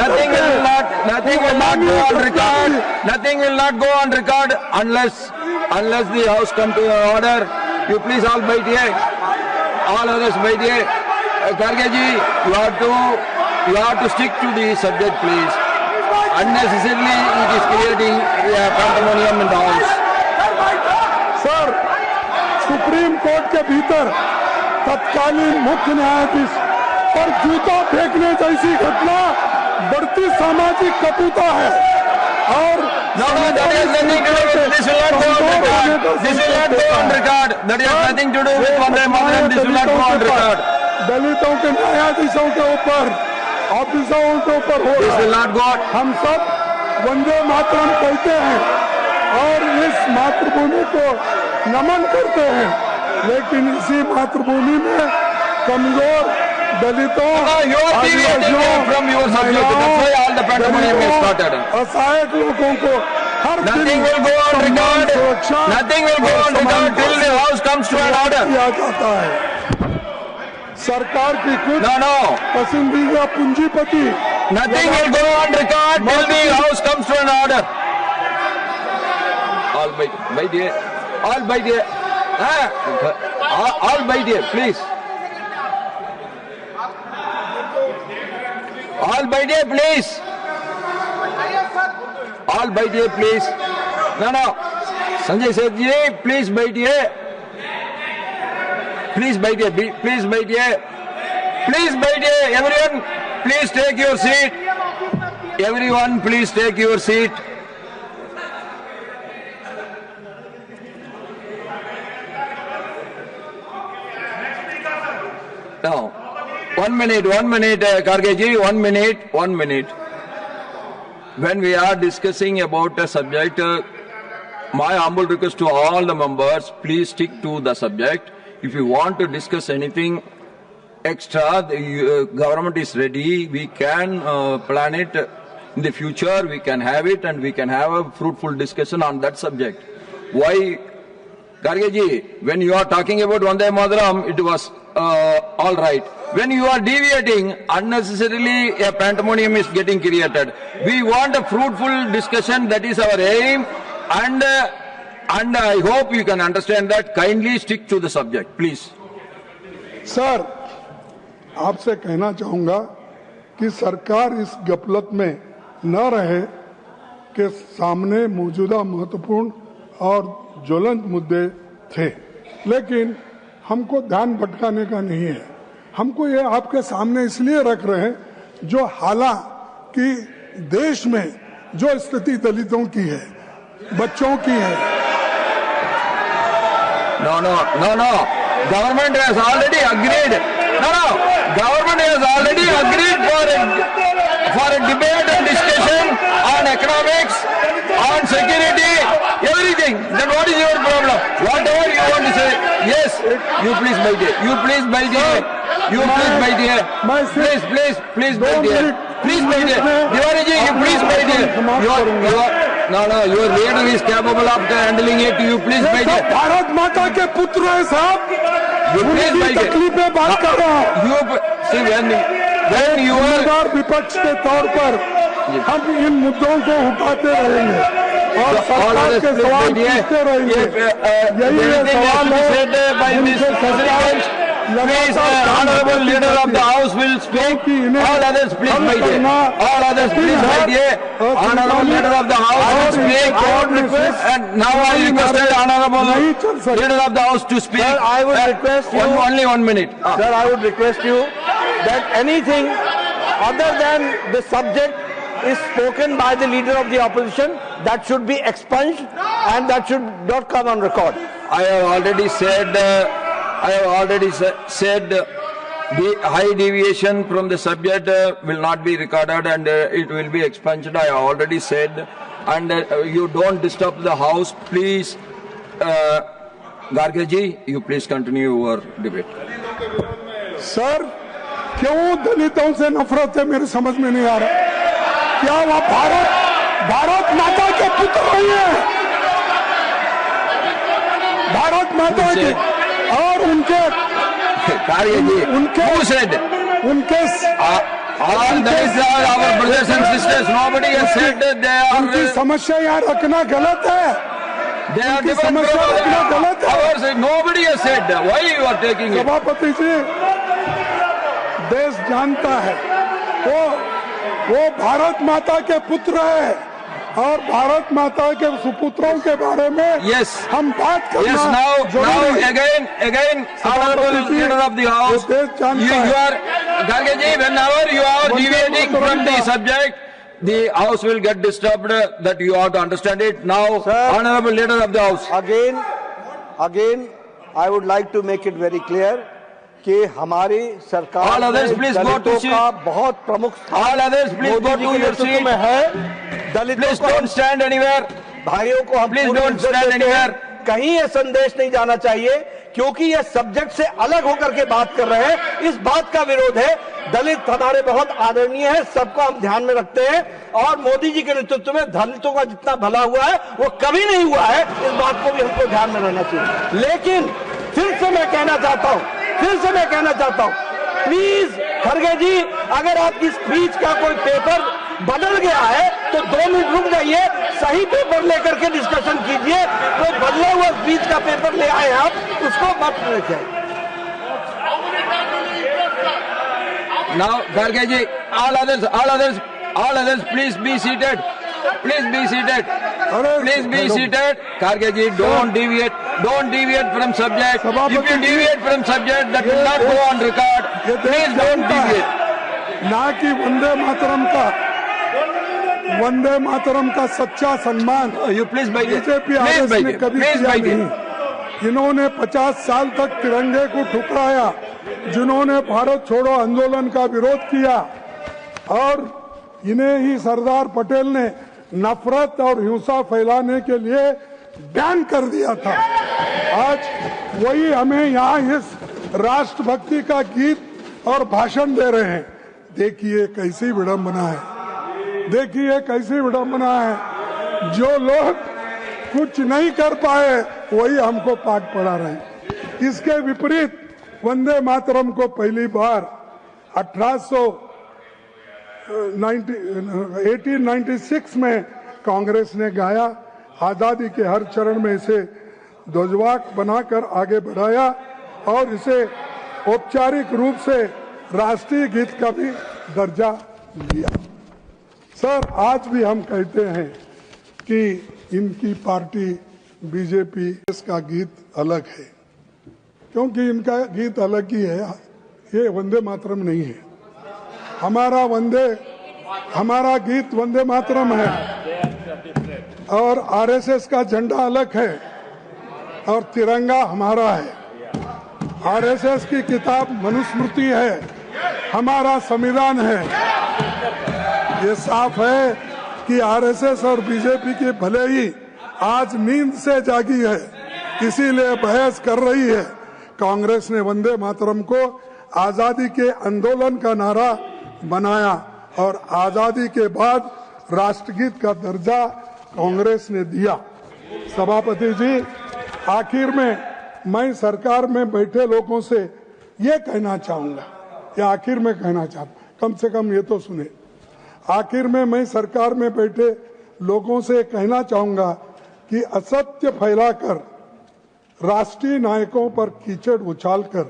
Nothing will not go on record. Nothing will not go on record unless the house come to an order. You please all wait here. All others wait here. Kharge ji, you have to stick to the subject, please. Unnecessarily, it is creating pandemonium in the house. Sir, supreme court के भीतर तत्कालीन मुख्य न्यायाधीश पर जूता फेंकने जैसी घटना बढ़ती सामाजिक कटुता है और No, that has nothing to do with this. Will not go on record. This will not go on record. That has nothing to do with Vande Mataram. This will not go on record. दलितों के न्यायाधीशों के ऊपर, ऑफिसरों के ऊपर हो This will not go on. हम सब वंदे मातरम कहते हैं और इस मातृभूमि को नमन करते हैं, लेकिन इसी मातृभूमि में कमजोर दलितों, असहाय लोगों को हर Nothing will go on record. Nothing will go on record till the house comes to an order. किया जाता है। सरकार की कुछ पसंदीदा पूंजीपति Nothing will go on record till the house comes to an order. All wait here. All wait here. All wait here, please. All wait here, please. All wait here, please. No. Sanjay Seth ji, please wait here. Please wait here. Please wait here. Please wait here. Everyone, please take your seat. Everyone, please take your seat. Now, 1 minute, Kharge ji, 1 minute. When we are discussing about a subject, my humble request to all the members, please stick to the subject. If you want to discuss anything extra, the government is ready. We can plan it in the future. We can have it and we can have a fruitful discussion on that subject. Why? Kharge ji, when you are talking about Vande Mataram, it was all right. When you are deviating, unnecessarily a pandemonium is getting created. We want a fruitful discussion, that is our aim, and I hope you can understand that. Kindly stick to the subject, please. Sir, आपसे कहना चाहूंगा कि सरकार इस गफलत में न रहे कि सामने मौजूदा महत्वपूर्ण और ज्वलंत मुद्दे थे, लेकिन हमको ध्यान भटकाने का नहीं है। हमको ये आपके सामने इसलिए रख रहे हैं जो हालांकि देश में जो स्थिति दलितों की है, बच्चों की है। No. Government has already agreed. Government has already agreed for a debate and discussion on economics, on security, everything. Then what is your problem? Whatever you want to say, yes, you please wait here. You please wait here. You please wait here. Please wait here. Please wait here. Diwali ji, you please wait here. Your leader is capable of handling it. You please wait here. Bharat माता के पुत्र है साहब। You please wait here. तकलीफ में बात कर रहा हूँ। You see when you are विपक्ष के तौर पर हम इन मुद्दों को उठाते रहेंगे और सरकार के सवाल पूछते रहेंगे। यही सवाल है जिनसे सरकार Please, honorable leader of the house will speak. All others, please wait here. All others, please wait here. Honorable leader of the house will speak. And now I requested honorable leader of the house to speak. Sir, I would request you. Only 1 minute. Sir, I would request you that anything other than the subject is spoken by the leader of the opposition, that should be expunged and that should not come on record. I have already said The high deviation from the subject will not be recorded and it will be expunged. I already said, and you don't disturb the house, please. Garge ji, you please continue your debate. Sir, क्यों दलितों से नफरत है मेरे समझ में नहीं आ रहा। क्या वह भारत माता के पुत्र नहीं है? भारत माता के और उनके Who said? All these are our brothers and sisters. Nobody has said that they are. उनकी समस्या यहाँ रखना गलत है। They are उनकी different समस्या रखना गलत है। ours. Nobody has said that. Why you are taking it? सभापति जी, देश जानता है वो भारत माता के पुत्र है और भारत माता के सुपुत्रों के बारे में हम बात करना Yes, now again, honorable leader of the house, you are, Garge ji, whenever you are deviating from the subject, the house will get disturbed. That you have to understand it. Now, Sir, honorable leader of the house. Again, I would like to make it very clear कि हमारी सरकार All others please go to seat. का बहुत प्रमुख All others please go to your seat. में है। दलितों Please don't stand anywhere. भाइयों को हम Please don't stand anywhere. कहीं ये संदेश नहीं जाना चाहिए क्योंकि ये सब्जेक्ट से अलग होकर के बात कर रहे हैं। इस बात का विरोध है। दलित हमारे बहुत आदरणीय है, सबको हम ध्यान में रखते हैं और मोदी जी के नेतृत्व में दलितों का जितना भला हुआ है वो कभी नहीं हुआ है। इस बात को भी हमको ध्यान में रहना चाहिए। लेकिन फिर से मैं कहना चाहता हूं, प्लीज खड़गे जी, अगर आपकी स्पीच का कोई पेपर बदल गया है तो 2 मिनट रुक जाइए, सही पेपर लेकर के डिस्कशन कीजिए। कोई बदला हुआ स्पीच का पेपर ले आए आप, उसको मत रखें। Now, Garge ji, all others, please be seated. Please be seated. Please be seated. Garge ji, don't deviate from subject. If you deviate from subject, that will not go on record. Please don't deviate. ना कि वंदे मातरम का सच्चा सम्मान You please beg it. BJP RSS ने कभी किया नहीं। इन्होंने 50 साल तक तिरंगे को ठुकराया, जिन्होंने भारत छोड़ो आंदोलन का विरोध किया और इन्हें ही सरदार पटेल ने नफरत और हिंसा फैलाने के लिए बैन कर दिया था। आज वही हमें यहाँ इस राष्ट्रभक्ति का गीत और भाषण दे रहे हैं। देखिए कैसी विडंबना है, देखिए कैसी विडंबना है। जो लोग कुछ नहीं कर पाए वही हमको पाठ पढ़ा रहे हैं। इसके विपरीत वंदे मातरम को पहली बार 1896 में कांग्रेस ने गाया। आजादी के हर चरण में इसे ध्वजवाहक बनाकर आगे बढ़ाया और इसे औपचारिक रूप से राष्ट्रीय गीत का भी दर्जा दिया। सर, आज भी हम कहते हैं कि इनकी पार्टी बीजेपी, इसका गीत अलग है क्योंकि इनका गीत अलग ही है। ये वंदे मातरम नहीं है। हमारा गीत वंदे मातरम है और आरएसएस का झंडा अलग है और तिरंगा हमारा है। आरएसएस की किताब मनुस्मृति है, हमारा संविधान है। ये साफ है कि आरएसएस और बीजेपी की भले ही आज नींद से जागी है, इसीलिए बहस कर रही है। कांग्रेस ने वंदे मातरम को आजादी के आंदोलन का नारा बनाया और आजादी के बाद राष्ट्रगीत का दर्जा कांग्रेस ने दिया। सभापति जी, आखिर में मैं सरकार में बैठे लोगों से ये कहना चाहूंगा, या आखिर में कहना चाहूंगा, कम से कम ये तो सुने। आखिर में मैं सरकार में बैठे लोगों से कहना चाहूंगा कि असत्य फैलाकर राष्ट्रीय नायकों पर कीचड़ उछालकर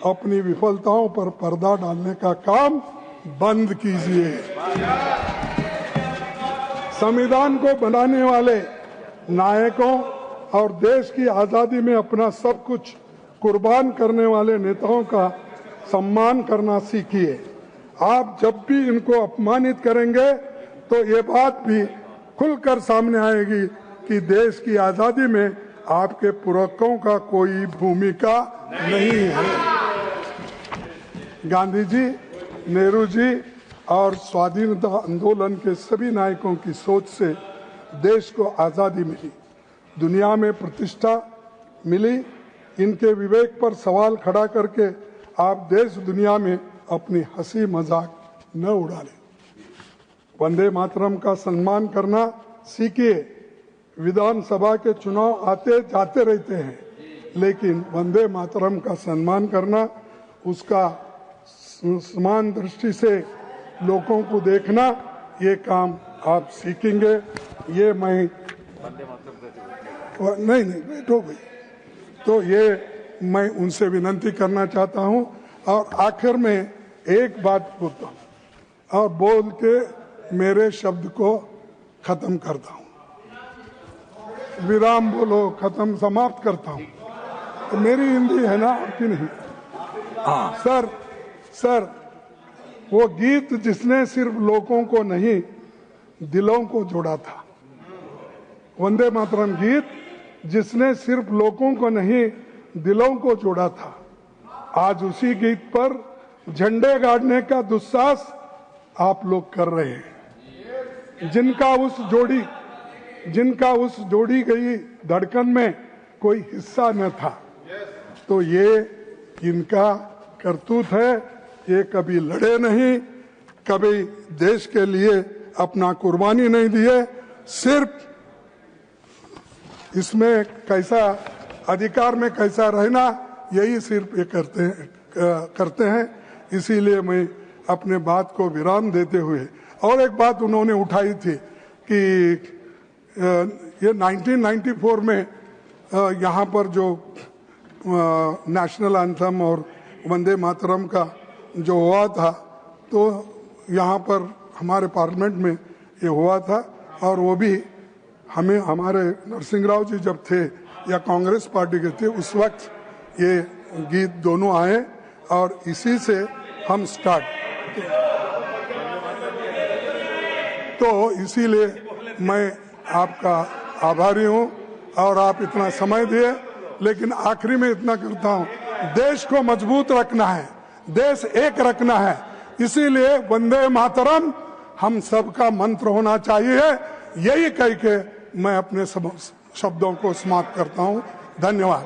अपनी विफलताओं पर पर्दा डालने का काम बंद कीजिए। संविधान को बनाने वाले नायकों और देश की आजादी में अपना सब कुछ कुर्बान करने वाले नेताओं का सम्मान करना सीखिए। आप जब भी इनको अपमानित करेंगे तो ये बात भी खुलकर सामने आएगी कि देश की आजादी में आपके पूरकों का कोई भूमिका नहीं है। गांधी जी, नेहरू जी और स्वाधीनता आंदोलन के सभी नायकों की सोच से देश को आज़ादी मिली, दुनिया में प्रतिष्ठा मिली। इनके विवेक पर सवाल खड़ा करके आप देश दुनिया में अपनी हंसी मजाक न उड़ालें। वंदे मातरम का सम्मान करना सीखिए। विधानसभा के चुनाव आते जाते रहते हैं, लेकिन वंदे मातरम का सम्मान करना, उसका समान दृष्टि से लोगों को देखना, ये काम आप सीखेंगे। ये मैं नहीं बैठो भाई, तो ये मैं उनसे विनती करना चाहता हूं। और आखिर में एक बात बोलता हूं और बोल के मेरे शब्द को खत्म करता हूं। विराम बोलो, खत्म, समाप्त करता हूं। तो मेरी हिंदी है ना, आपकी नहीं। सर वो गीत जिसने सिर्फ लोगों को नहीं दिलों को जोड़ा था, वंदे मातरम गीत जिसने सिर्फ लोगों को नहीं दिलों को जोड़ा था, आज उसी गीत पर झंडे गाड़ने का दुस्साहस आप लोग कर रहे हैं। जिनका उस जोड़ी गई धड़कन में कोई हिस्सा न था, तो ये इनका करतूत है। ये कभी लड़े नहीं, कभी देश के लिए अपना कुर्बानी नहीं दिए, सिर्फ इसमें कैसा अधिकार में कैसा रहना, यही सिर्फ ये करते हैं। इसीलिए मैं अपने बात को विराम देते हुए, और एक बात उन्होंने उठाई थी कि ये 1994 में यहाँ पर जो नेशनल एंथम और वंदे मातरम का जो हुआ था, तो यहाँ पर हमारे पार्लियामेंट में ये हुआ था, और वो भी हमें हमारे नरसिंह राव जी जब थे या कांग्रेस पार्टी के थे, उस वक्त ये गीत दोनों आए और इसी से हम स्टार्ट। तो इसीलिए मैं आपका आभारी हूँ और आप इतना समय दिए। लेकिन आखिरी में इतना करता हूँ, देश को मजबूत रखना है, देश एक रखना है, इसीलिए वंदे मातरम हम सबका मंत्र होना चाहिए। यही कह के मैं अपने शब्दों को समाप्त करता हूँ। धन्यवाद।